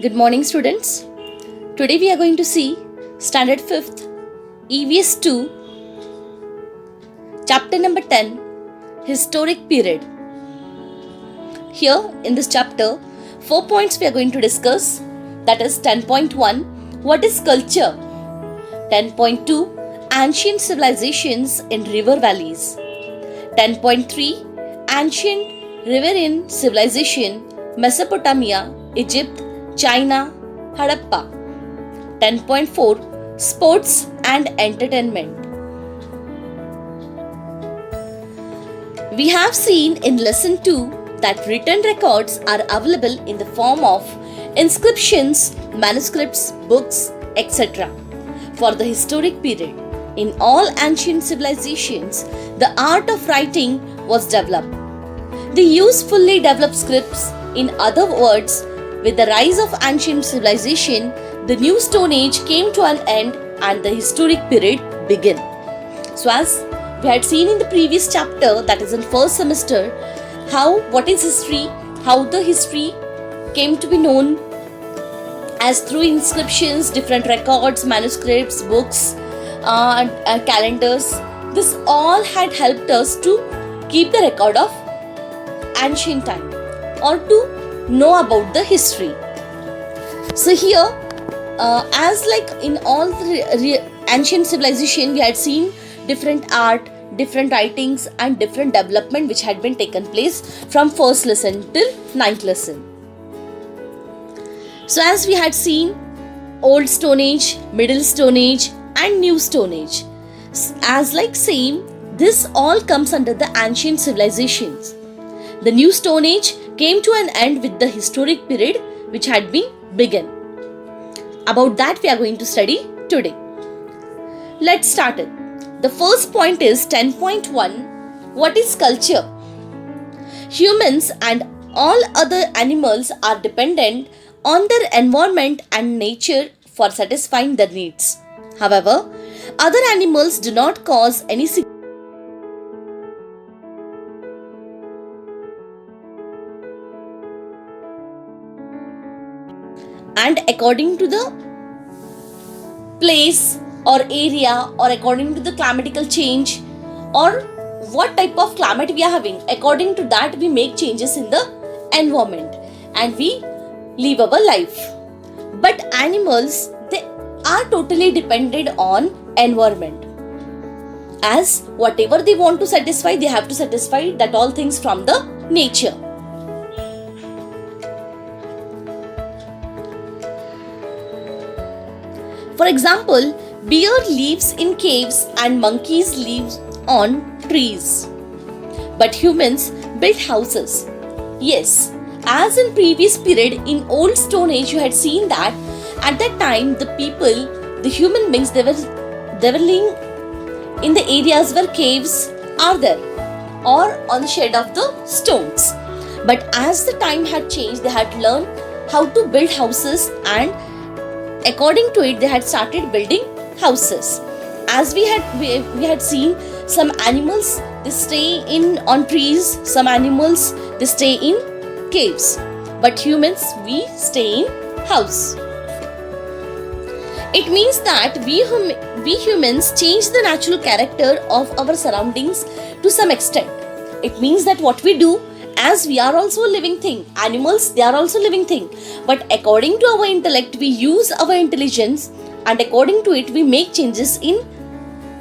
Good morning, students. Today we are going to see Standard 5th EVS 2 Chapter number 10 Historic Period. Here in this chapter, 4 points we are going to discuss. That is 10.1 What is culture? 10.2 Ancient civilizations in river valleys. 10.3 Ancient riverine civilization Mesopotamia, Egypt, China, Harappa. 10.4 Sports and entertainment. We have seen in lesson 2 that written records are available in the form of inscriptions, manuscripts, books, etc. for the historic period. In all ancient civilizations, the art of writing was developed. They used fully developed scripts. In other words, with the rise of ancient civilization, the new Stone Age came to an end and the historic period began. So as we had seen in the previous chapter, that is in first semester, what is history, how the history came to be known as through inscriptions, different records, manuscripts, books, calendars. This all had helped us to keep the record of ancient time or to know about the history. So here, as like in all the ancient civilization, we had seen different art, different writings and different development which had been taken place from first lesson till ninth lesson. So as we had seen Old Stone Age, Middle Stone Age and New Stone Age. As like same, this all comes under the ancient civilizations. The New Stone Age came to an end with the historic period which had been begun. About that we are going to study today. Let's start it. The first point is 10.1. What is culture? Humans and all other animals are dependent on their environment and nature for satisfying their needs. However, other animals do not cause any and according to the place or area or according to the climatical change or what type of climate we are having, according to that we make changes in the environment and we live our life. But animals, they are totally dependent on environment. As whatever they want to satisfy, they have to satisfy that all things from the nature. For example, bear lives in caves and monkeys live on trees. But humans build houses. Yes, as in previous period in Old Stone Age, you had seen that at that time the people, the human beings, they were living in the areas where caves are there or on the shade of the stones. But as the time had changed, they had learned how to build houses and according to it, they had started building houses. As we had seen some animals, they stay on trees, some animals, they stay in caves. But humans, we stay in house. It means that we humans change the natural character of our surroundings to some extent. It means that what we do, as we are also a living thing, animals, they are also living thing. But according to our intellect, we use our intelligence and according to it, we make changes in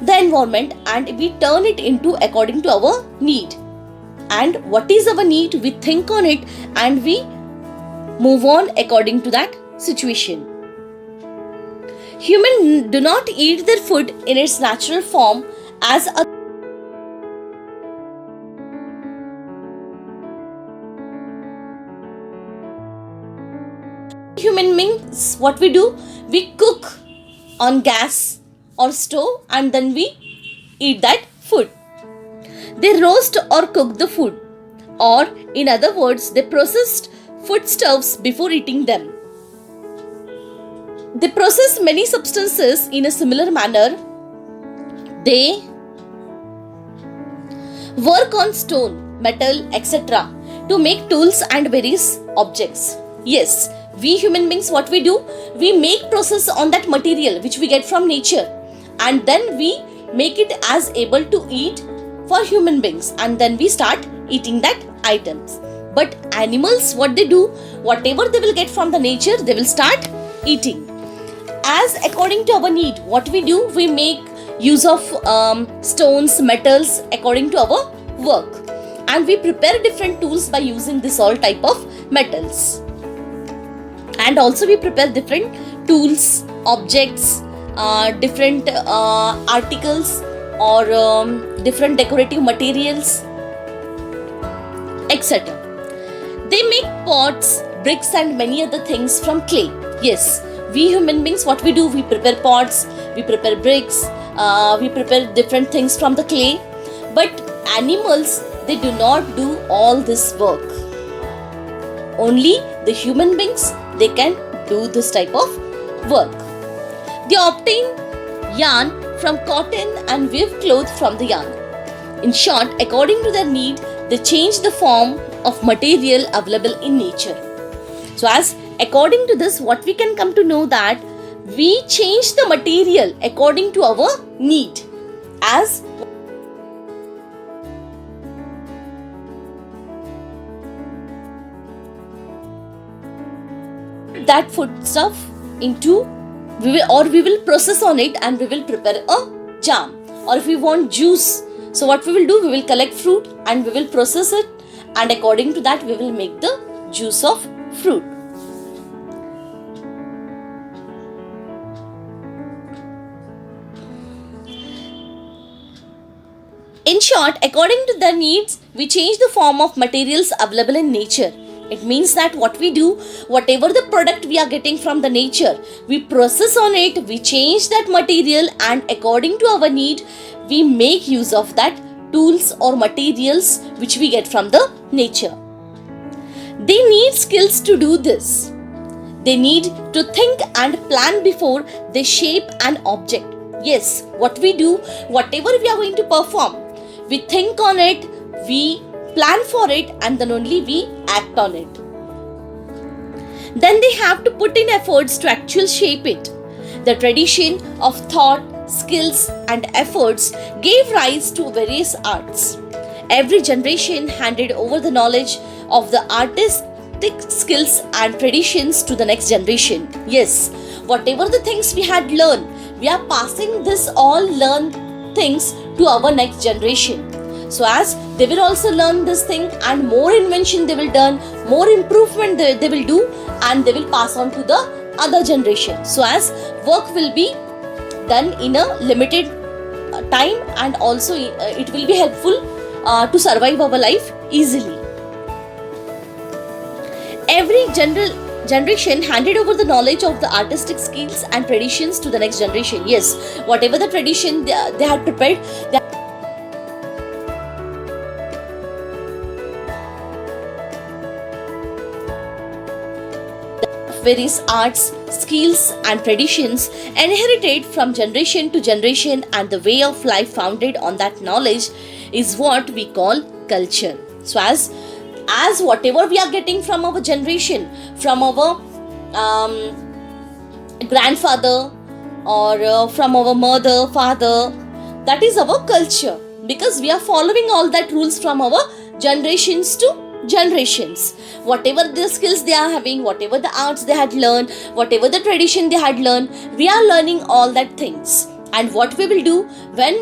the environment and we turn it into according to our need. And what is our need, we think on it and we move on according to that situation. Humans do not eat their food in its natural form as a human beings, what we do, we cook on gas or stove and then we eat that food. They roast or cook the food, or in other words, they processed foodstuffs before eating them. They process many substances in a similar manner. They work on stone, metal, etc. to make tools and various objects. Yes, We human beings, what we do, we make process on that material which we get from nature, and then we make it as able to eat for human beings, and then we start eating that items. But animals, what they do, whatever they will get from the nature, they will start eating. As according to our need, what we do, we make use of stones, metals according to our work, and we prepare different tools by using this all type of metals. And also we prepare different tools, objects, different articles, or different decorative materials, etc. They make pots, bricks and many other things from clay. Yes, we human beings, what we do, we prepare pots, we prepare bricks, we prepare different things from the clay. But animals, they do not do all this work. Only the human beings, they can do this type of work. They obtain yarn from cotton and weave cloth from the yarn. In short, according to their need, they change the form of material available in nature. So as according to this, what we can come to know that we change the material according to our need. As that foodstuff into, we will process on it and we will prepare a jam. Or if we want juice, so what we will do, we will collect fruit and we will process it, and according to that we will make the juice of fruit. In short, according to their needs, we change the form of materials available in nature. It means that what we do, whatever the product we are getting from the nature, we process on it, we change that material, and according to our need, we make use of that tools or materials which we get from the nature. They need skills to do this. They need to think and plan before they shape an object. Yes, what we do, whatever we are going to perform, we think on it, we plan for it, and then only we act on it. Then they have to put in efforts to actually shape it. The tradition of thought, skills and efforts gave rise to various arts. Every generation handed over the knowledge of the artistic skills and traditions to the next generation. Yes, whatever the things we had learned, we are passing this all learned things to our next generation. So as they will also learn this thing, and more invention they will done, more improvement they will do, and they will pass on to the other generation. So as work will be done in a limited time, and also it will be helpful to survive our life easily. Every generation handed over the knowledge of the artistic skills and traditions to the next generation. Yes, whatever the tradition they had prepared, various arts, skills and traditions inherited from generation to generation, and the way of life founded on that knowledge is what we call culture. So as whatever we are getting from our generation, from our grandfather or from our mother, father, that is our culture, because we are following all that rules from our generations to generations. Whatever the skills they are having, whatever the arts they had learned, whatever the tradition they had learned, we are learning all that things. And what we will do, when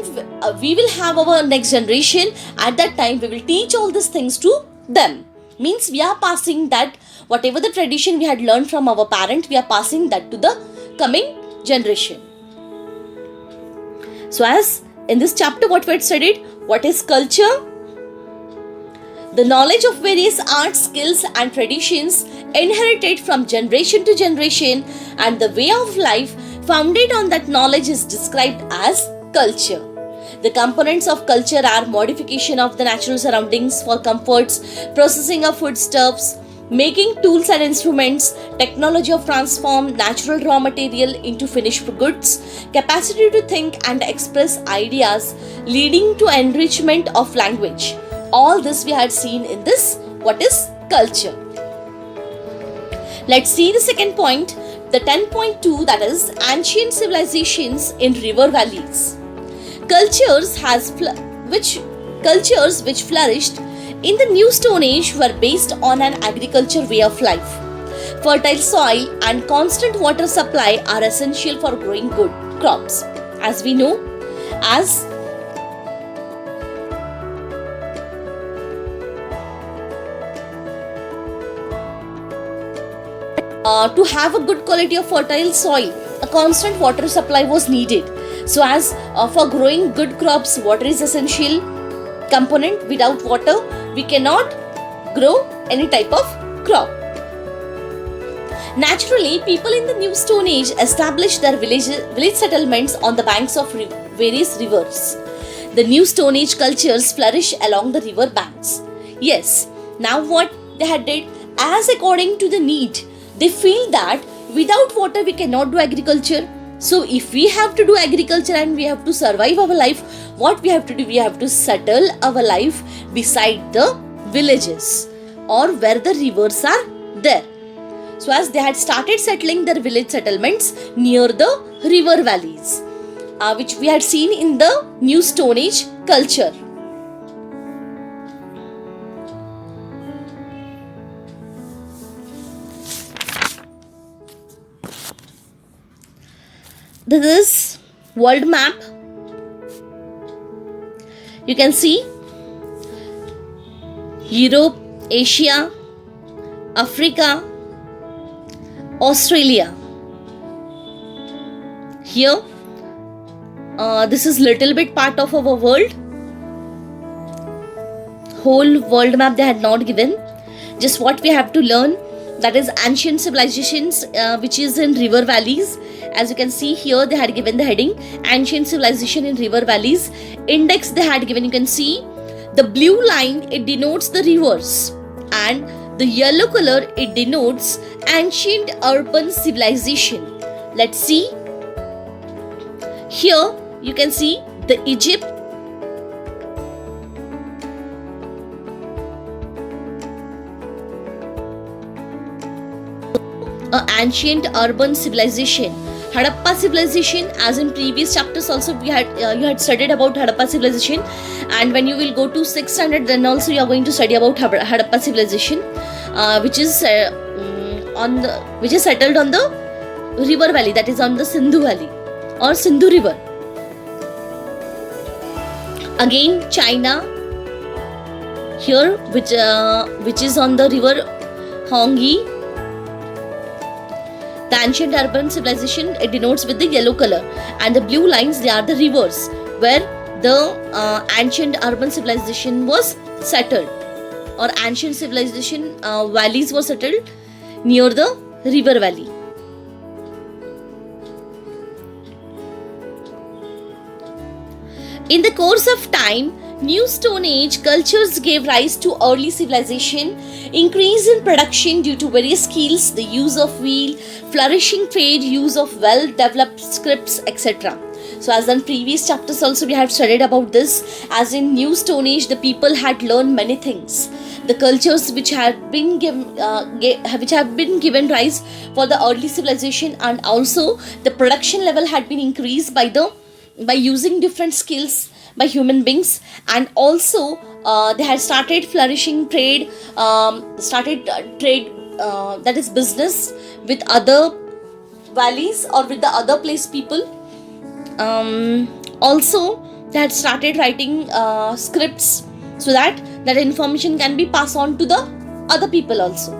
we will have our next generation, at that time we will teach all these things to them. Means we are passing that, whatever the tradition we had learned from our parent, we are passing that to the coming generation. So as in this chapter what we had studied, what is culture? The knowledge of various arts, skills and traditions inherited from generation to generation, and the way of life founded on that knowledge is described as culture. The components of culture are modification of the natural surroundings for comforts, processing of foodstuffs, making tools and instruments, technology of transform natural raw material into finished goods, capacity to think and express ideas, leading to enrichment of language. All this we had seen in this, what is culture. Let's see the second point, the 10.2, that is ancient civilizations in river valleys. Cultures which flourished in the New Stone Age were based on an agriculture way of life. Fertile soil and constant water supply are essential for growing good crops. As we know, as to have a good quality of fertile soil, a constant water supply was needed. So as for growing good crops, water is essential component. Without water, we cannot grow any type of crop. Naturally, people in the New Stone Age established their village settlements on the banks of various rivers. The New Stone Age cultures flourish along the river banks. Yes, now what they had did, as according to the need, they feel that without water we cannot do agriculture. So if we have to do agriculture and we have to survive our life, what we have to do? We have to settle our life beside the villages or where the rivers are there. So as they had started settling their village settlements near the river valleys, which we had seen in the New Stone Age culture. This is world map. You can see Europe, Asia, Africa, Australia. Here, this is little bit part of our world. Whole world map they had not given. Just what we have to learn, that is ancient civilizations, which is in river valleys. As you can see here, they had given the heading ancient civilization in river valleys. Index they had given, you can see the blue line, it denotes the rivers, and the yellow color, it denotes ancient urban civilization. Let's see. Here you can see the Egypt, ancient urban civilization. Harappa civilization, as in previous chapters also you had studied about Harappa civilization, and when you will go to 6th standard, then also you are going to study about Harappa civilization, which is settled on the river valley, that is on the Sindhu valley or Sindhu river. Again China here, which is on the river Honghe. The ancient urban civilization, it denotes with the yellow color, and the blue lines, they are the rivers where the ancient urban civilization was settled, or ancient civilization valleys were settled near the river valley. In the course of time, New Stone Age cultures gave rise to early civilization, increase in production due to various skills, the use of wheel, flourishing trade, use of well-developed scripts, etc. So as in previous chapters also we have studied about this, as in New Stone Age the people had learned many things. The cultures which have been given rise for the early civilization, and also the production level had been increased by using different skills by human beings, and also they had started flourishing trade, that is business with other valleys or with the other place people. Also they had started writing scripts so that information can be passed on to the other people also.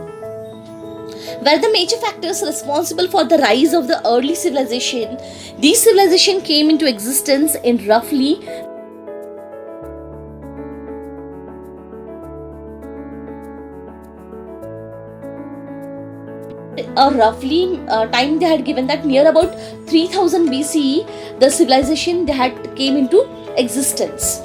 Were the major factors responsible for the rise of the early civilization? These civilization came into existence in roughly time they had given that near about 3000 BCE the civilization they had came into existence,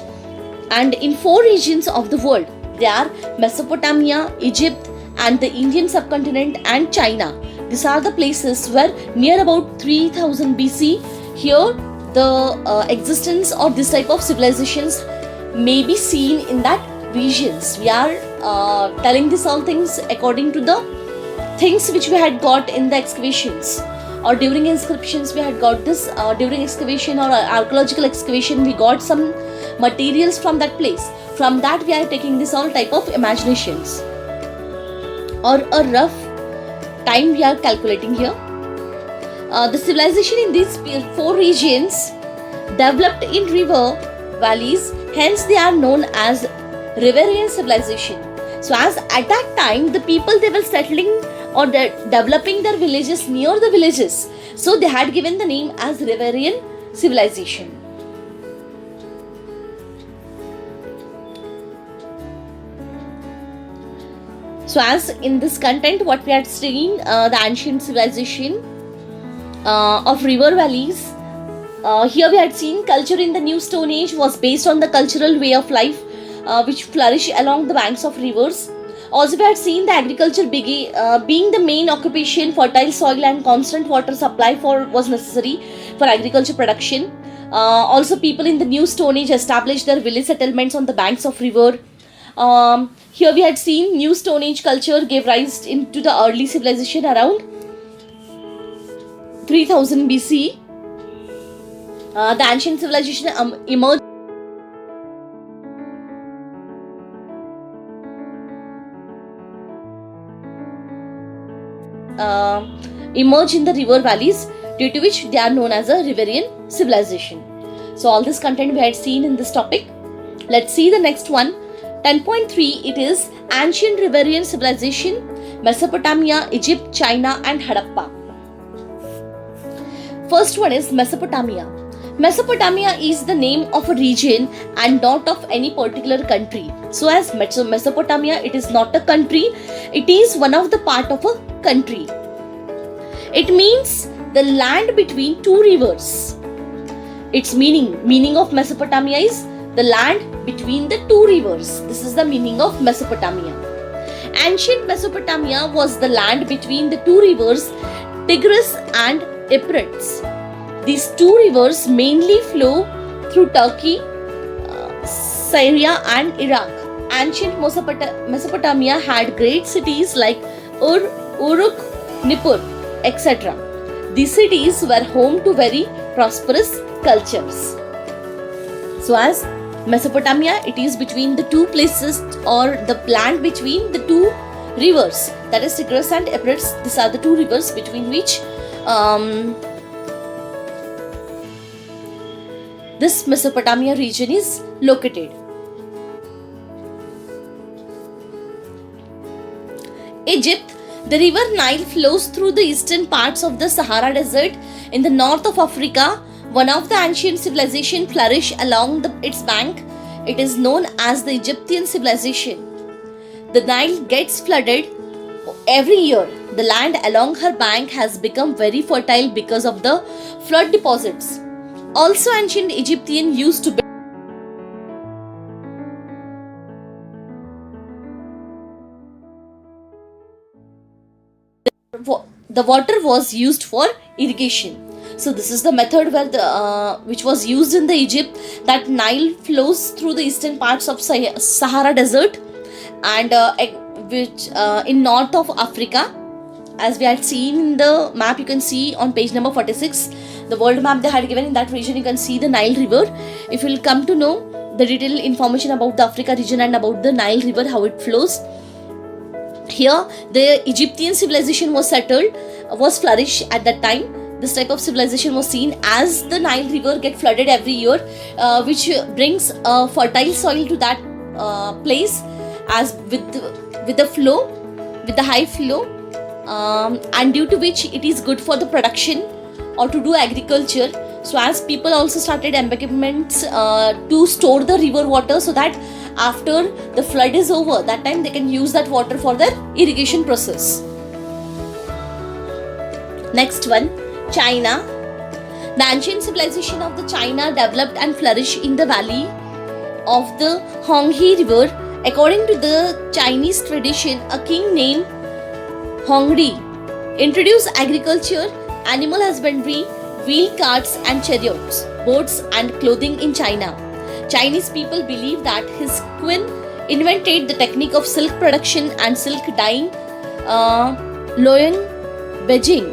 and in 4 regions of the world, they are Mesopotamia, Egypt, and the Indian subcontinent and China. These are the places where near about 3000 BC here the existence of this type of civilizations may be seen in that regions. We are telling these all things according to the things which we had got in the excavations or during inscriptions. We had got this during excavation or archaeological excavation, we got some materials from that place. From that we are taking this all type of imaginations or a rough time we are calculating here. The civilization in these four regions developed in river valleys, hence they are known as riverian civilization. So as at that time the people, they were settling or developing their villages near the villages, so they had given the name as riverian civilization. So as in this content what we had seen, the ancient civilization of river valleys. Here we had seen culture in the New Stone Age was based on the cultural way of life which flourished along the banks of rivers. Also we had seen the agriculture being the main occupation. Fertile soil and constant water supply was necessary for agriculture production. Also people in the New Stone Age established their village settlements on the banks of river. Here we had seen New Stone Age culture gave rise into the early civilization around 3000 BC. The ancient civilization emerged in the river valleys, due to which they are known as a riverian civilization. So all this content we had seen in this topic. Let's see the next one. 10.3, it is ancient riverian civilization, Mesopotamia, Egypt, China and Harappa. First one is Mesopotamia. Mesopotamia is the name of a region and not of any particular country. So as Mesopotamia, it is not a country, it is one of the part of a country. It means the land between two rivers. Its meaning of Mesopotamia is the land between the two rivers. This is the meaning of Mesopotamia. Ancient Mesopotamia was the land between the two rivers, Tigris and Euphrates. These two rivers mainly flow through Turkey, Syria and Iraq. Ancient Mesopotamia had great cities like Uruk, Nippur, etc. These cities were home to very prosperous cultures. So as Mesopotamia, it is between the two places or the land between the two rivers, that is Tigris and Euphrates. These are the two rivers between which this Mesopotamia region is located. Egypt. The river Nile flows through the eastern parts of the Sahara Desert in the north of Africa. One of the ancient civilizations flourished along its bank. It is known as the Egyptian civilization. The Nile gets flooded every year. The land along her bank has become very fertile because of the flood deposits. Also, ancient Egyptians used to the water was used for irrigation. So this is the method where which was used in the Egypt, that Nile flows through the eastern parts of Sahara Desert and which in north of Africa. As we had seen in the map, you can see on page number 46, the world map they had given. In that region you can see the Nile River. If you will come to know the detailed information about the Africa region and about the Nile River, how it flows. Here the Egyptian civilization was flourished at that time. This type of civilization was seen as the Nile River get flooded every year, which brings fertile soil to that place, as with the high flow, and due to which it is good for the production or to do agriculture. So as people also started embankments to store the river water, so that after the flood is over, that time they can use that water for their irrigation process. Next one, China. The ancient civilization of the China developed and flourished in the valley of the Honghe River. According to the Chinese tradition, a king named Hongri introduced agriculture, animal husbandry, wheel carts and chariots, boats and clothing in China. Chinese people believe that his queen invented the technique of silk production and silk dyeing. Luoyang, Beijing,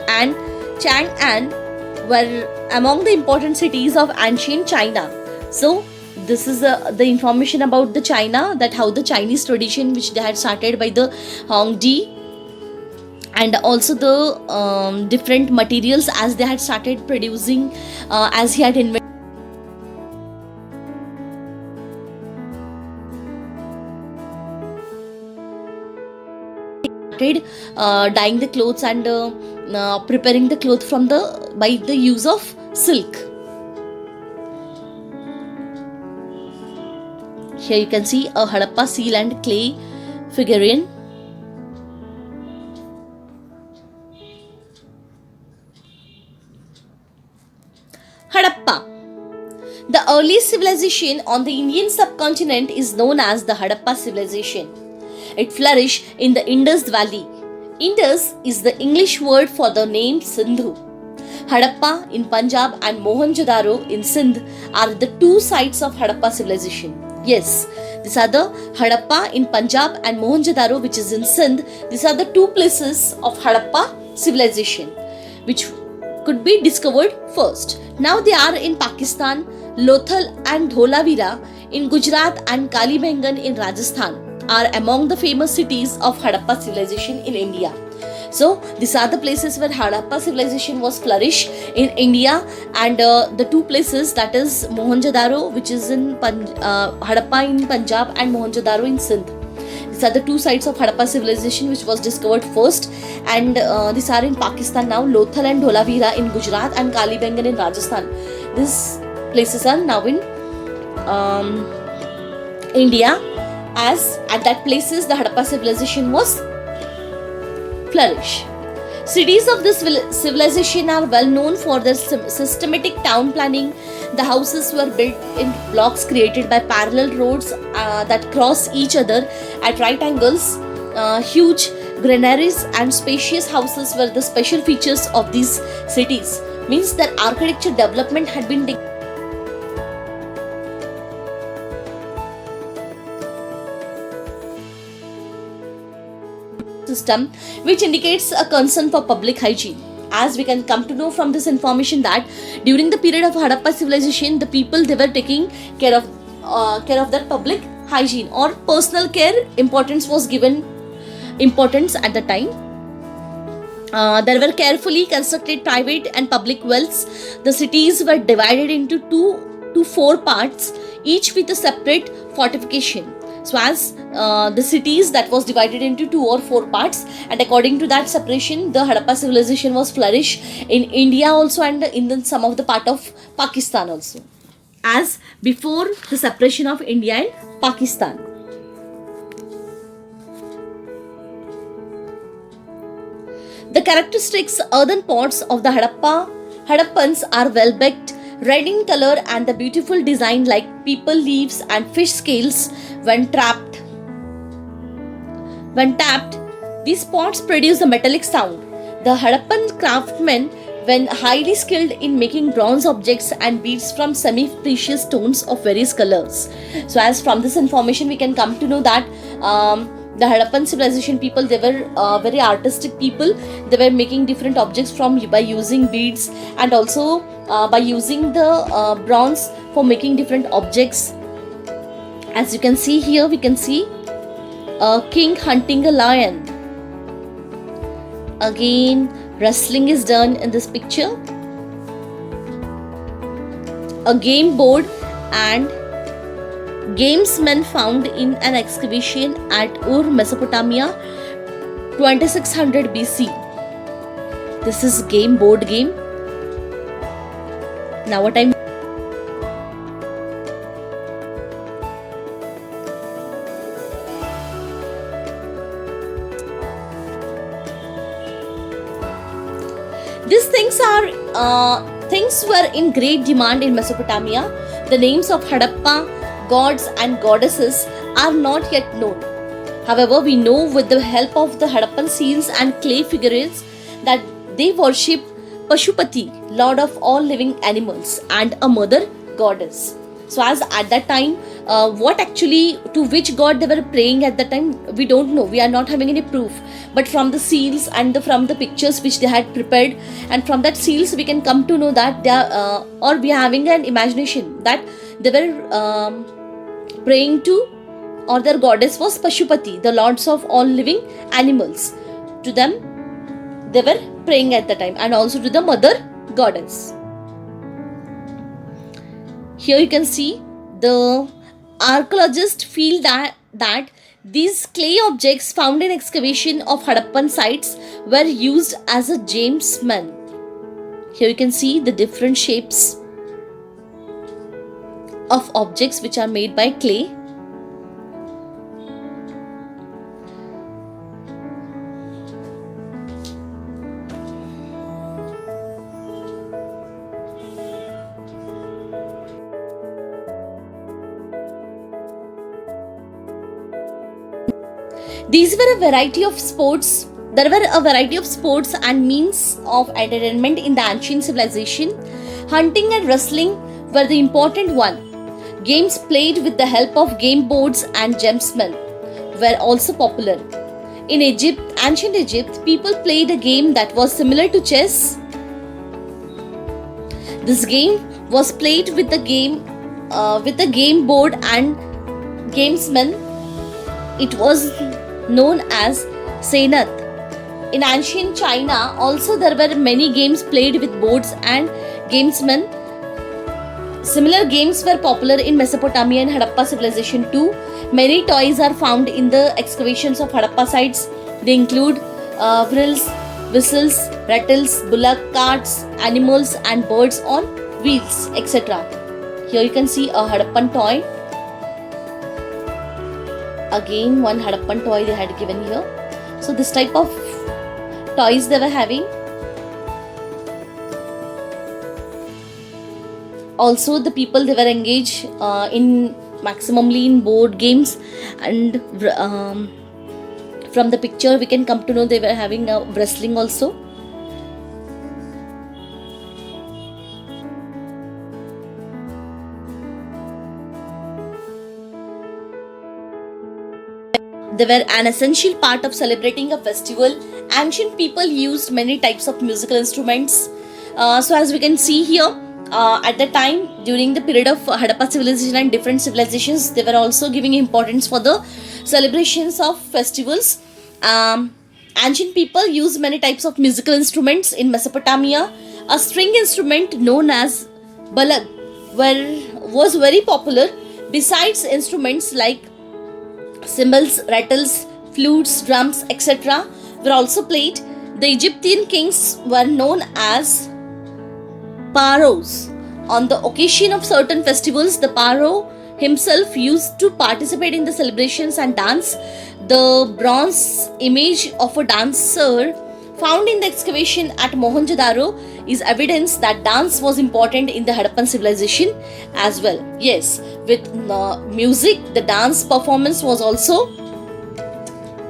and Chang'an were among the important cities of ancient China. So, this is the information about the China, that how the Chinese tradition which they had started by the Hongdi, and also the different materials as they had started producing, as he had invented dyeing the clothes and preparing the cloth from the by the use of silk. Here you can see a Harappa seal and clay figurine. Harappa. The earliest civilization on the Indian subcontinent is known as the Harappa civilization. It flourished in the Indus Valley. Indus is the English word for the name Sindhu. Harappa in Punjab and Mohenjo-daro in Sindh are the two sites of Harappa civilization. Yes, these are the Harappa in Punjab and Mohenjo-daro, which is in Sindh. These are the two places of Harappa civilization which could be discovered first. Now they are in Pakistan, Lothal and Dholavira in Gujarat and Kalibangan in Rajasthan are among the famous cities of Harappa civilization in India. So these are the places where Harappa civilization was flourished in India, and the two places, that is Mohenjo-daro, which is in Harappa in Punjab and Mohenjo-daro in Sindh. These are the two sites of Harappa civilization which was discovered first, and these are in Pakistan now, Lothal and Dholavira in Gujarat and Kalibangan in Rajasthan. These places are now in India, as at that places the Harappa civilization was flourished. Cities of this civilization are well known for their systematic town planning. The houses were built in blocks created by parallel roads that cross each other at right angles. Huge granaries and spacious houses were the special features of these cities. Means that architecture development had been system, which indicates a concern for public hygiene. As we can come to know from this information that during the period of Harappa civilization, the people, they were taking care of their public hygiene, or personal care importance was given importance at the time. There were carefully constructed private and public wells. The cities were divided into 2 to 4 parts, each with a separate fortification. So as the cities that was divided into 2 or 4 parts, and according to that separation, the Harappa civilization was flourished in India also, and in some of the part of Pakistan also, as before the separation of India and Pakistan. The characteristics earthen pots of the Harappans are well baked, red in color, and the beautiful design like people leaves and fish scales. When tapped, these pots produce a metallic sound. The Harappan craftsmen were highly skilled in making bronze objects and beads from semi-precious stones of various colors. So as from this information we can come to know that the Harappan civilization people, they were very artistic people. They were making different objects by using beads, and also by using the bronze for making different objects. As you can see here, we can see a king hunting a lion. Again, wrestling is done in this picture. A game board and gamesmen found in an excavation at Ur, Mesopotamia, 2600 BC. This is board game. Now what I'm These things were in great demand in Mesopotamia. The names of Harappa gods and goddesses are not yet known. However, we know with the help of the Harappan seals and clay figurines that they worship Pashupati, lord of all living animals, and a mother goddess. So as at that time, what actually, to which god they were praying at the time, we don't know. We are not having any proof, but from the seals and from the pictures which they had prepared, and from that seals we can come to know that they are, or we are having an imagination that they were praying to, or their goddess was Pashupati, the lords of all living animals. To them they were praying at the time, and also to the mother goddess. Here you can see the archaeologists feel that these clay objects found in excavation of Harappan sites were used as a jamesman. Here you can see the different shapes of objects which are made by clay. These were a variety of sports. There were a variety of sports and means of entertainment in the ancient civilization. Hunting and wrestling were the important one. Games played with the help of game boards and gemsmen were also popular. In Egypt, ancient Egypt, people played a game that was similar to chess. This game was played with the game board and gamesmen. It was known as Senath. In ancient China, also there were many games played with boards and gamesmen. Similar games were popular in Mesopotamia and Harappa civilization too. Many toys are found in the excavations of Harappa sites. They include vrills, whistles, rattles, bullock carts, animals and birds on wheels, etc. Here you can see a Harappan toy. Again, one Harappan toy they had given here. So this type of toys they were having. Also, the people they were engaged in maximally in board games, and from the picture we can come to know they were having wrestling also. They were an essential part of celebrating a festival. Ancient people used many types of musical instruments. So as we can see here, at the time during the period of Harappa civilization and different civilizations, they were also giving importance for the celebrations of festivals. Ancient people used many types of musical instruments. In Mesopotamia, a string instrument known as balag was very popular. Besides instruments like cymbals, rattles, flutes, drums, etc. were also played. The Egyptian kings were known as pharaohs. On the occasion of certain festivals, the pharaoh himself used to participate in the celebrations and dance. The bronze image of a dancer found in the excavation at Mohenjo-daro is evidence that dance was important in the Harappan civilization as well. Yes, with music, the dance performance was also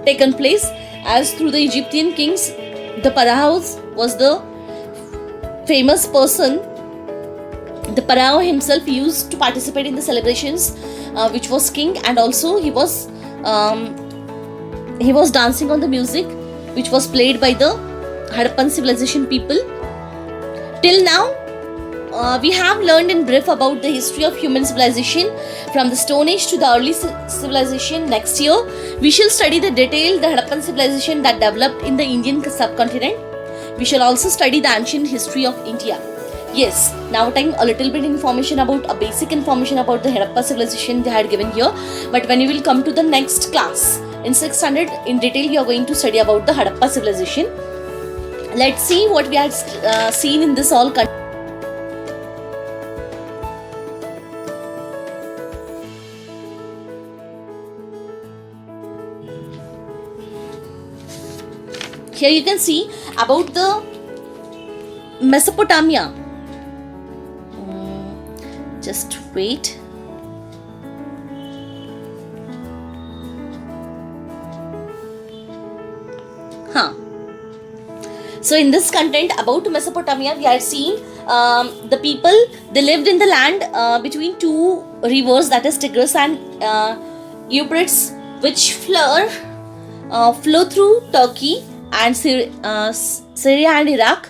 taken place. As through the Egyptian kings, the pharaoh was the famous person. The pharaoh himself used to participate in the celebrations, which was king, and also he was dancing on the music which was played by the Harappan civilization people. Till now, we have learned in brief about the history of human civilization from the Stone Age to the early civilization. Next year, we shall study the Harappan civilization that developed in the Indian subcontinent. We shall also study the ancient history of India. Yes, now time a little bit information about a basic information about the Harappa civilization they had given here. But when we will come to the next class in 600, in detail we are going to study about the Harappa civilization. Let's see what we had seen in this all country. Here you can see about the Mesopotamia. Just wait. So in this content about Mesopotamia, we are seeing the people, they lived in the land between two rivers, that is Tigris and Euphrates, which flow through Turkey and Syria and Iraq.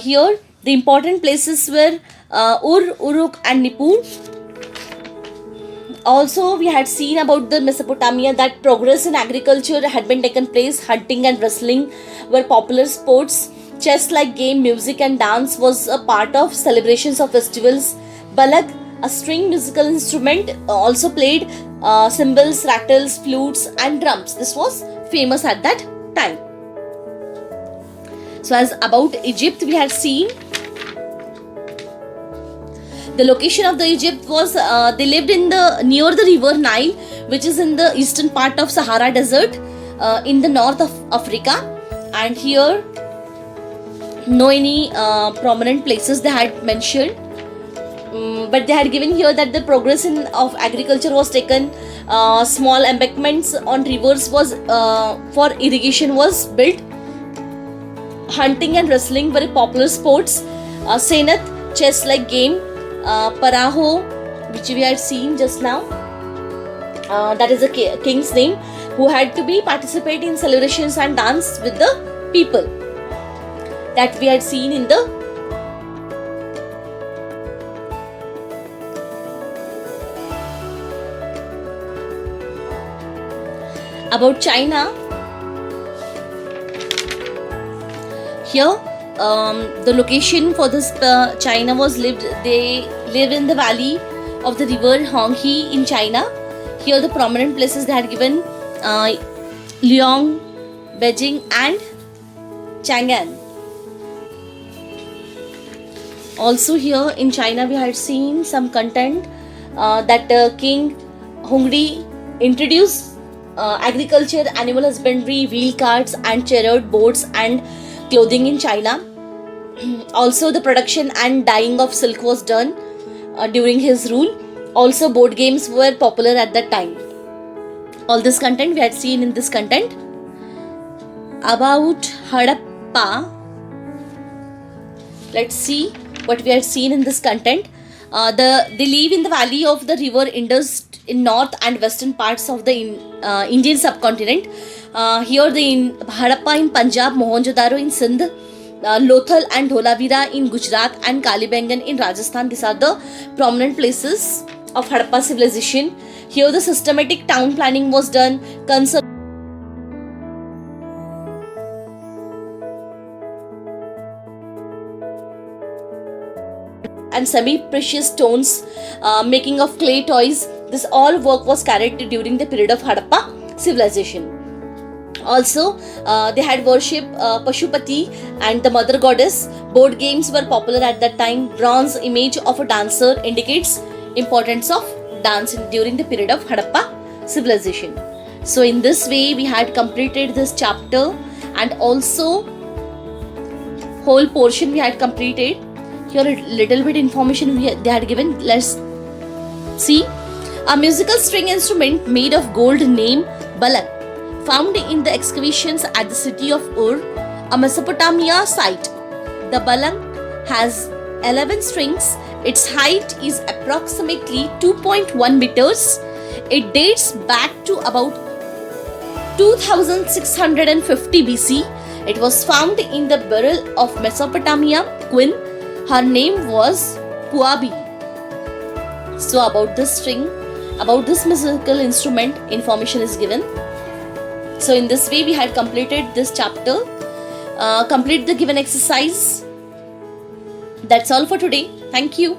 Here the important places were Uruk and Nippur. Also, we had seen about the Mesopotamia that progress in agriculture had been taken place. Hunting and wrestling were popular sports. Chess like game, music and dance was a part of celebrations of festivals. Balag, a string musical instrument, also played cymbals, rattles, flutes and drums. This was famous at that time. So as about Egypt, we had seen the location of the Egypt was they lived in the near the river Nile, which is in the eastern part of Sahara Desert in the north of Africa. And here no any prominent places they had mentioned, but they had given here that the progress of agriculture was taken. Small embankments on rivers was for irrigation was built. Hunting and wrestling were popular sports. Senath, chess like game. Paraho, which we had seen just now, that is a king's name, who had to be participate in celebrations and dance with the people, that we had seen in the about China. Here the location for this China was they live in the valley of the river Honghe in China. Here the prominent places they had given Liang, Beijing and Chang'an. Also here in China we had seen some content that King Hongri introduced agriculture, animal husbandry, wheel carts and chariot boats and clothing in China. Also the production and dyeing of silk was done during his rule. Also board games were popular at that time. All this content we had seen in this content. About Harappa, let's see what we had seen in this content. They live in the valley of the river Indus in north and western parts of the Indian subcontinent. Here the Harappa in Punjab, Mohenjo-daro in Sindh, Lothal and Dholavira in Gujarat and Kalibangan in Rajasthan. These are the prominent places of Harappa civilization. Here the systematic town planning was done. And semi-precious stones, making of clay toys. This all work was carried during the period of Harappa civilization. Also, they had worship Pashupati and the mother goddess. Board games were popular at that time. Bronze image of a dancer indicates importance of dance during the period of Harappa civilization. So in this way we had completed this chapter, and also whole portion we had completed. Here a little bit information they had given. Let's see. A musical string instrument made of gold named Balang, found in the excavations at the city of Ur, a Mesopotamia site. The balang has 11 strings. Its height is approximately 2.1 meters. It dates back to about 2650 BC. It was found in the burial of Mesopotamia queen. Her name was Puabi. So about this string, about this musical instrument, information is given. So in this way we had completed this chapter. Complete the given exercise. That's all for today. Thank you.